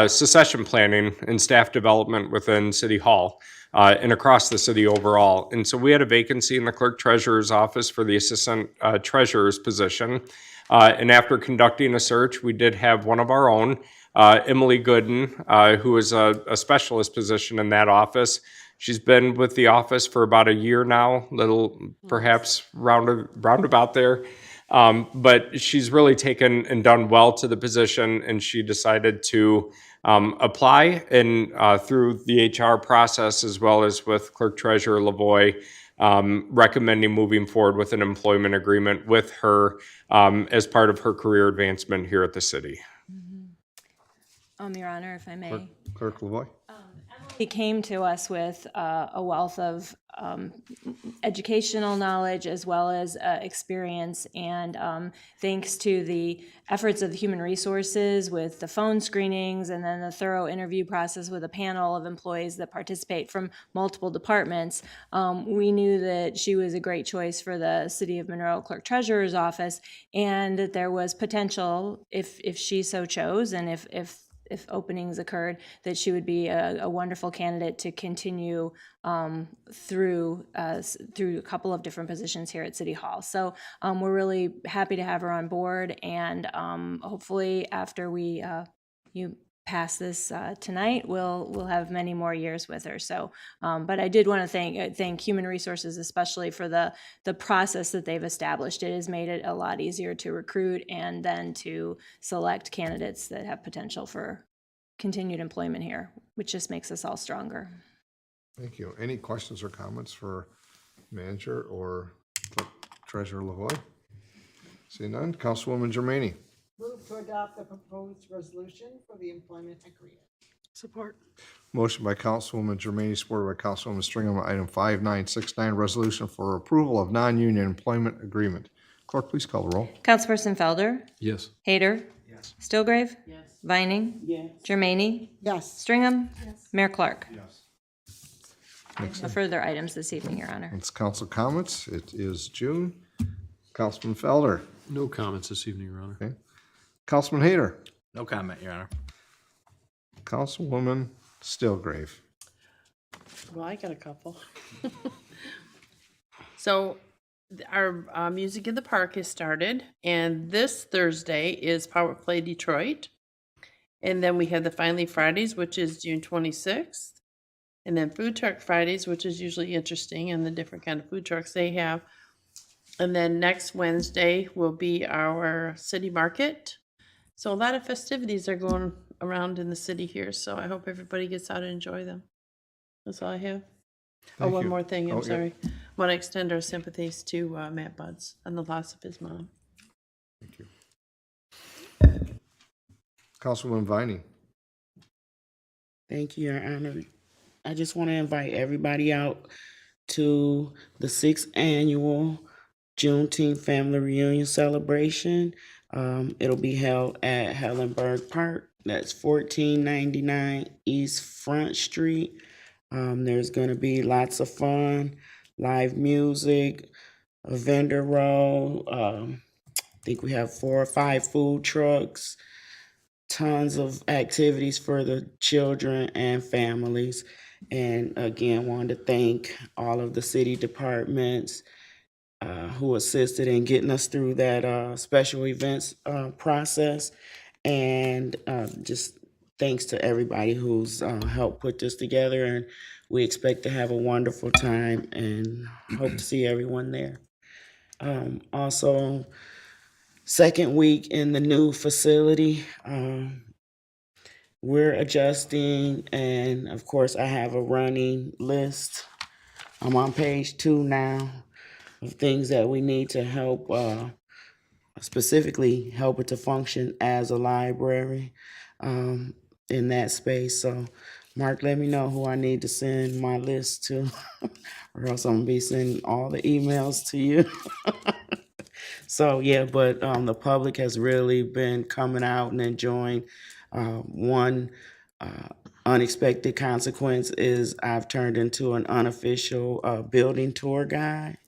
Speaker 10: succession planning and staff development within City Hall and across the city overall. And so we had a vacancy in the clerk treasurer's office for the assistant treasurer's position. And after conducting a search, we did have one of our own, Emily Gooden, who is a specialist position in that office. She's been with the office for about a year now, little perhaps roundabout there. But she's really taken and done well to the position, and she decided to apply, and through the HR process, as well as with Clerk Treasurer Lavoie, recommending moving forward with an employment agreement with her as part of her career advancement here at the city.
Speaker 1: Your Honor, if I may.
Speaker 3: Clerk Lavoie.
Speaker 1: He came to us with a wealth of educational knowledge as well as experience, and thanks to the efforts of the human resources with the phone screenings and then the thorough interview process with a panel of employees that participate from multiple departments, we knew that she was a great choice for the City of Monroe Clerk Treasurer's Office, and that there was potential, if she so chose, and if openings occurred, that she would be a wonderful candidate to continue through a couple of different positions here at City Hall. So we're really happy to have her on board, and hopefully after you pass this tonight, we'll have many more years with her. So, but I did want to thank Human Resources, especially for the process that they've established. It has made it a lot easier to recruit and then to select candidates that have potential for continued employment here, which just makes us all stronger.
Speaker 3: Thank you. Any questions or comments for manager or treasurer Lavoy? See none. Councilwoman Germaini.
Speaker 6: Move to adopt the proposed resolution for the employment agreement.
Speaker 2: Support.
Speaker 3: Motion by Councilwoman Germaini, supported by Councilwoman Stringham, item 5969, resolution for approval of non-union employment agreement. Clerk, please call the roll.
Speaker 1: Councilperson Felder,
Speaker 4: Yes.
Speaker 1: Hader, Stillgrave,
Speaker 5: Yes.
Speaker 1: Vining,
Speaker 8: Yes.
Speaker 1: Germaini,
Speaker 6: Yes.
Speaker 1: Stringham, Mayor Clark.
Speaker 3: Next
Speaker 1: No further items this evening, Your Honor.
Speaker 3: It's council comments. It is June. Councilman Felder.
Speaker 4: No comments this evening, Your Honor.
Speaker 3: Okay. Councilman Hader.
Speaker 7: No comment, Your Honor.
Speaker 3: Councilwoman Stillgrave.
Speaker 5: Well, I got a couple. So our Music in the Park has started, and this Thursday is Power Play Detroit. And then we have the Finally Fridays, which is June 26th. And then Food Truck Fridays, which is usually interesting, and the different kind of food trucks they have. And then next Wednesday will be our city market. So a lot of festivities are going around in the city here, so I hope everybody gets out and enjoy them. That's all I have.
Speaker 3: Thank
Speaker 5: One
Speaker 3: you.
Speaker 5: more thing,
Speaker 3: Oh,
Speaker 5: I'm
Speaker 3: yeah.
Speaker 5: sorry. Want to extend our sympathies to Matt Buds on the loss of his mom.
Speaker 3: Thank you. Councilwoman Vining.
Speaker 8: Thank you, Your Honor. I just want to invite everybody out to the 6th annual Juneteenth Family Reunion Celebration. It'll be held at Hellenberg Park. That's 1499 East Front Street. There's going to be lots of fun, live music, a vendor roll. I think we have 4 or 5 food trucks, tons of activities for the children and families. And again, wanted to thank all of the city departments who assisted in getting us through that special events process. And just thanks to everybody who's helped put this together. And we expect to have a wonderful time and hope to see everyone there. Also, second week in the new facility, we're adjusting, and of course, I have a running list. I'm on page 2 now of things that we need to help, specifically help it to function as a library in that space. So, Mark, let me know who I need to send my list to, or else I'm gonna be sending all the emails to you. So, yeah, but the public has really been coming out and enjoying. One unexpected consequence is I've turned into an unofficial building tour guide.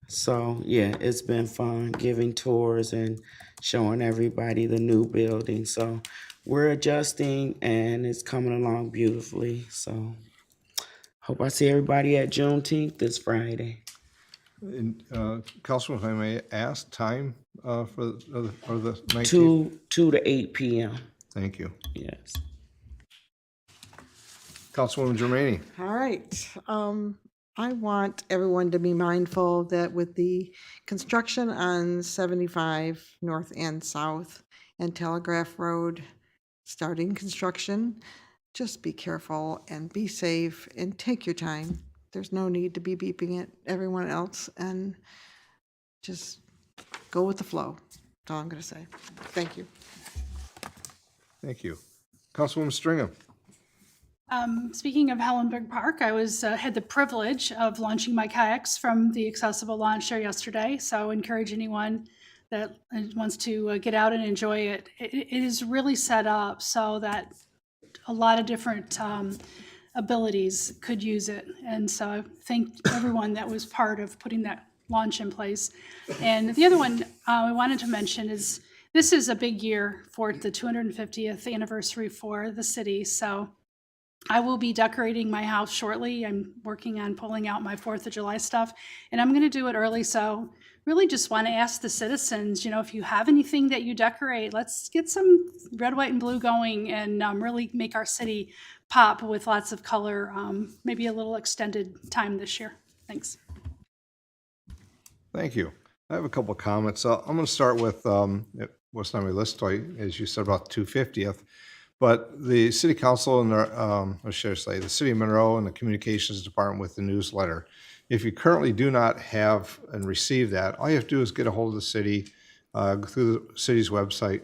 Speaker 8: So, yeah, it's been fun giving tours and showing everybody the new building. So, we're adjusting and it's coming along beautifully. So, hope I see everybody at Juneteenth this Friday.
Speaker 3: And, Councilwoman, if I may ask, time for the 19th?
Speaker 8: 2 to 8 p.m.
Speaker 3: Thank you.
Speaker 8: Yes.
Speaker 3: Councilwoman Germaini.
Speaker 6: All right. I want everyone to be mindful that with the construction on 75 North and South and Telegraph Road starting construction, just be careful and be safe and take your time. There's no need to be beeping at everyone else, and just go with the flow. That's all I'm going to say. Thank you.
Speaker 3: Thank you. Councilwoman Stringham.
Speaker 2: Speaking of Hellenberg Park, I had the privilege of launching my kayaks from the accessible launch there yesterday. So encourage anyone that wants to get out and enjoy it. It is really set up so that a lot of different abilities could use it. And so I thank everyone that was part of putting that launch in place. And the other one I wanted to mention is this is a big year for the 250th anniversary for the city. So I will be decorating my house shortly. I'm working on pulling out my 4th of July stuff, and I'm going to do it early. So really just want to ask the citizens, if you have anything that you decorate, let's get some red, white, and blue going and really make our city pop with lots of color, maybe a little extended time this year. Thanks.
Speaker 3: Thank you. I have a couple of comments. I'm going to start with what's on my list, as you said, about the 250th. But the city council and or should I say, the city of Monroe and the communications department with the newsletter. If you currently do not have and receive that, all you have to do is get a hold of the city through the city's website.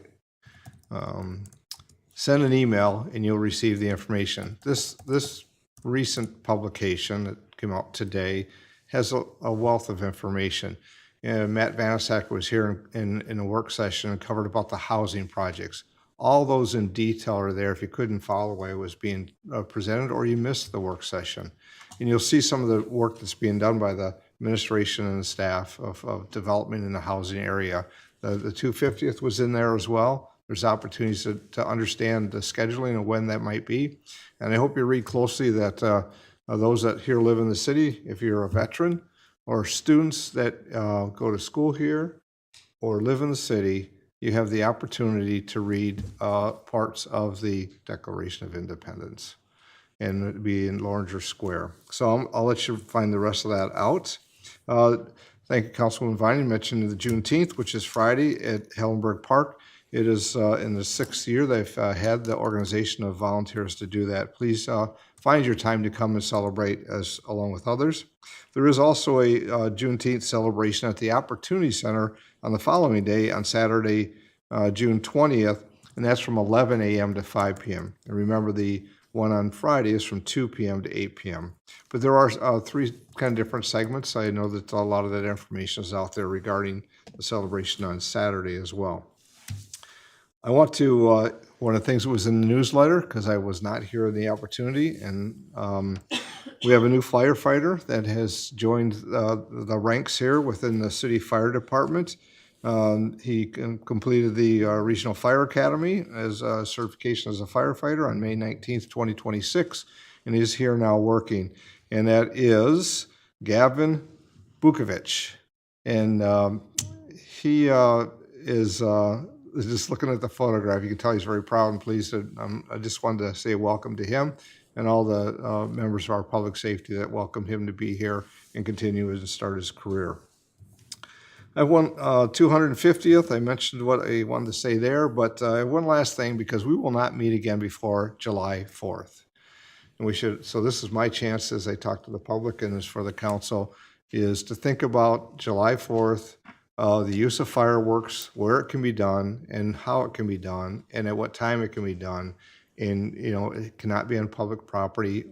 Speaker 3: Send an email and you'll receive the information. This recent publication that came out today has a wealth of information. And Matt Vanasak was here in a work session and covered about the housing projects. All those in detail are there if you couldn't follow the way it was being presented or you missed the work session. And you'll see some of the work that's being done by the administration and the staff of development in the housing area. The 250th was in there as well. There's opportunities to understand the scheduling and when that might be. And I hope you read closely that those that here live in the city, if you're a veteran, or students that go to school here or live in the city, you have the opportunity to read parts of the Declaration of Independence, and it'd be in Loringer Square. So I'll let you find the rest of that out. Thank you, Councilwoman Vining mentioned the Juneteenth, which is Friday at Hellenberg Park. It is in the 6th year they've had the organization of volunteers to do that. Please find your time to come and celebrate along with others. There is also a Juneteenth celebration at the Opportunity Center on the following day, on Saturday, June 20th, and that's from 11 a.m. to 5 p.m. And remember, the one on Friday is from 2 p.m. to 8 p.m. But there are 3 kind of different segments. I know that a lot of that information is out there regarding the celebration on Saturday as well. I want to, one of the things that was in the newsletter, because I was not here in the Opportunity, and we have a new firefighter that has joined the ranks here within the city fire department. He completed the Regional Fire Academy as a certification as a firefighter on May 19th, 2026, and he's here now working. And that is Gavin Bukovic. And he is just looking at the photograph, you can tell he's very proud and pleased. I just wanted to say welcome to him and all the members of our public safety that welcomed him to be here and continue and start his career. I have one 250th. I mentioned what I wanted to say there, but I have one last thing, because we will not meet again before July 4th. And we should, so this is my chance as I talk to the public and as for the council, is to think about July 4th, the use of fireworks, where it can be done and how it can be done and at what time it can be done. And, it cannot be on public property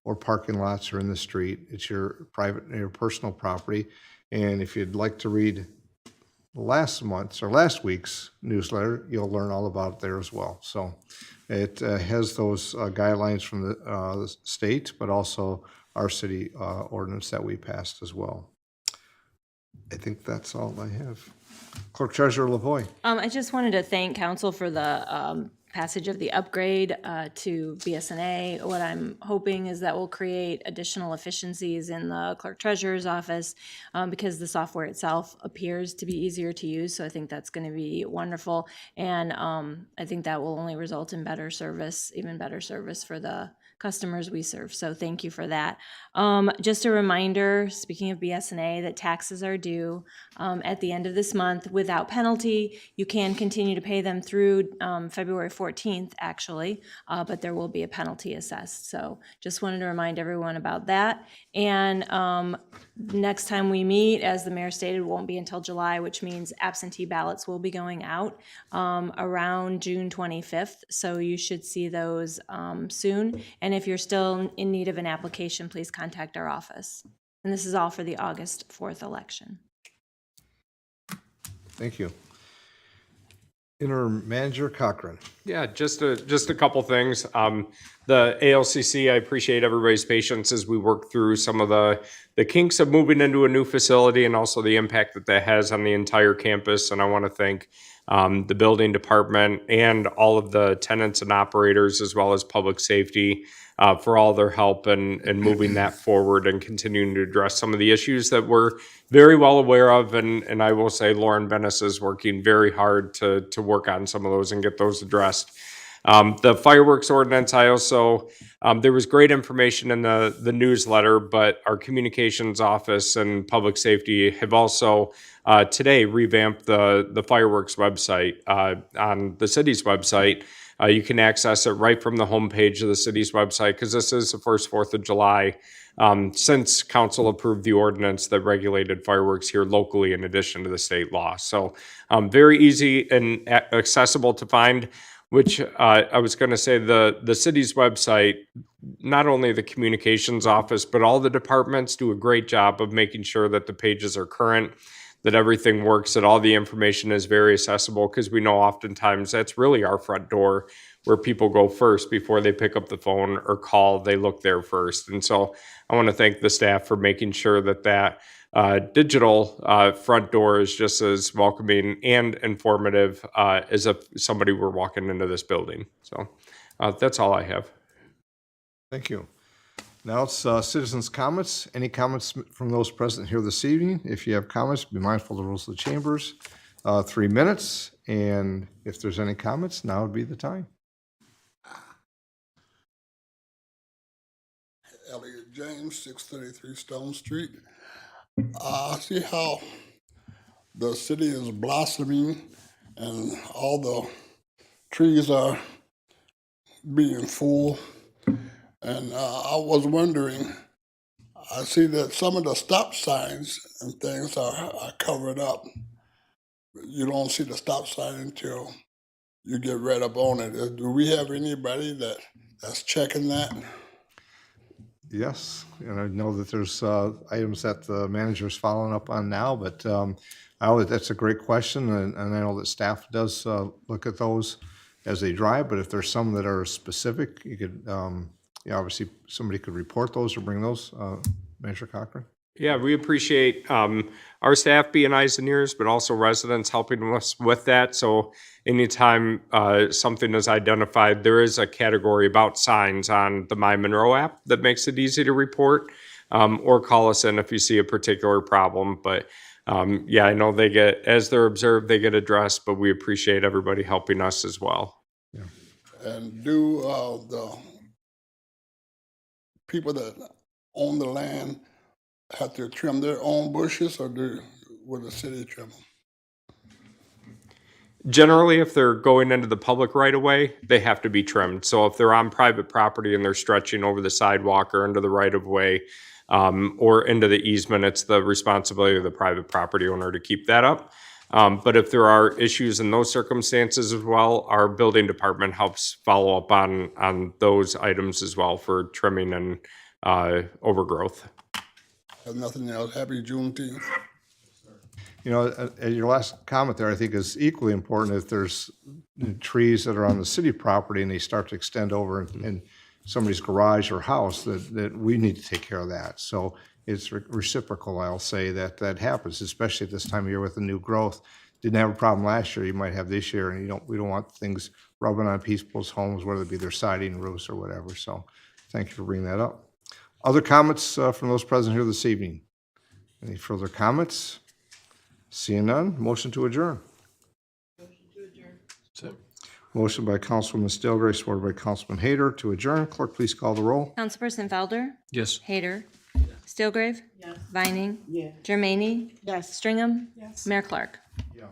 Speaker 3: or parking lots or in the street. It's your private, your personal property. And if you'd like to read last week's newsletter, you'll learn all about it there as well. So it has those guidelines from the state, but also our city ordinance that we passed as well. I think that's all I have. Clerk Treasurer Lavoie.
Speaker 1: I just wanted to thank council for the passage of the upgrade to BSNA. What I'm hoping is that will create additional efficiencies in the clerk treasurer's office because the software itself appears to be easier to use. So I think that's going to be wonderful. And I think that will only result in better service, even better service for the customers we serve. So thank you for that. Just a reminder, speaking of BSNA, that taxes are due at the end of this month without penalty. You can continue to pay them through February 14th, actually, but there will be a penalty assessed. So just wanted to remind everyone about that. And next time we meet, as the mayor stated, won't be until July, which means absentee ballots will be going out around June 25th. So you should see those soon. And if you're still in need of an application, please contact our office. And this is all for the August 4th election.
Speaker 3: Thank you. Interim Manager Cochran.
Speaker 10: Yeah, just a couple things. The ALCC, I appreciate everybody's patience as we work through some of the kinks of moving into a new facility and also the impact that has on the entire campus. And I want to thank the building department and all of the tenants and operators, as well as public safety, for all their help in moving that forward and continuing to address some of the issues that we're very well aware of. And I will say Lauren Bennis is working very hard to work on some of those and get those addressed. The fireworks ordinance, I also, there was great information in the newsletter, but our communications office and public safety have also today revamped the fireworks website on the city's website. You can access it right from the homepage of the city's website because this is the first 4th of July since council approved the ordinance that regulated fireworks here locally in addition to the state law. So very easy and accessible to find. Which I was going to say, the city's website, not only the communications office, but all the departments do a great job of making sure that the pages are current, that everything works, that all the information is very accessible, because we know oftentimes that's really our front door where people go first before they pick up the phone or call, they look there first. And so I want to thank the staff for making sure that digital front door is just as welcoming and informative as if somebody were walking into this building. So that's all I have.
Speaker 3: Thank you. Now it's citizens' comments. Any comments from those present here this evening? If you have comments, be mindful of the rules of the chambers. 3 minutes, and if there's any comments, now would be the time.
Speaker 11: Elliot James, 633 Stone Street. I see how the city is blossoming and all the trees are being full. And I was wondering, I see that some of the stop signs and things are covered up. You don't see the stop sign until you get right up on it. Do we have anybody that's checking that?
Speaker 3: Yes, and I know that there's items that the manager's following up on now, but that's a great question, and I know that staff does look at those as they drive, but if there's some that are specific, you could, obviously somebody could report those or bring those, Manager Cochran.
Speaker 10: Yeah, we appreciate our staff being eyes and ears, but also residents helping us with that. So anytime something is identified, there is a category about signs on the My Monroe app that makes it easy to report, or call us in if you see a particular problem. But yeah, I know as they're observed, they get addressed, but we appreciate everybody helping us as well.
Speaker 3: Yeah.
Speaker 11: And do the people that own the land have to trim their own bushes, or will the city trim them?
Speaker 10: Generally, if they're going into the public right of way, they have to be trimmed. So if they're on private property and they're stretching over the sidewalk or into the right of way or into the easement, it's the responsibility of the private property owner to keep that up. But if there are issues in those circumstances as well, our building department helps follow up on those items as well for trimming and overgrowth.
Speaker 11: Have nothing else. Happy Juneteenth.
Speaker 3: Your last comment there, I think, is equally important. If there's trees that are on the city property and they start to extend over in somebody's garage or house, that we need to take care of that. So it's reciprocal, I'll say, that happens, especially at this time of year with the new growth. Didn't have a problem last year, you might have this year, and we don't want things rubbing on people's homes, whether it be their siding, roofs, or whatever. So thank you for bringing that up. Other comments from those present here this evening? Any further comments? Seeing none, motion to adjourn. Motion by Councilwoman Stilgray, supported by Councilman Hayter to adjourn. Clerk, please call the roll.
Speaker 1: Councilperson Felder?
Speaker 4: Yes.
Speaker 1: Hayter? Stilgrave?
Speaker 5: Yes.
Speaker 1: Vining?
Speaker 8: Yeah.
Speaker 1: Jermaine?
Speaker 6: Yes.
Speaker 1: Stringham?
Speaker 2: Yes.
Speaker 1: Mayor Clark?
Speaker 3: Yes.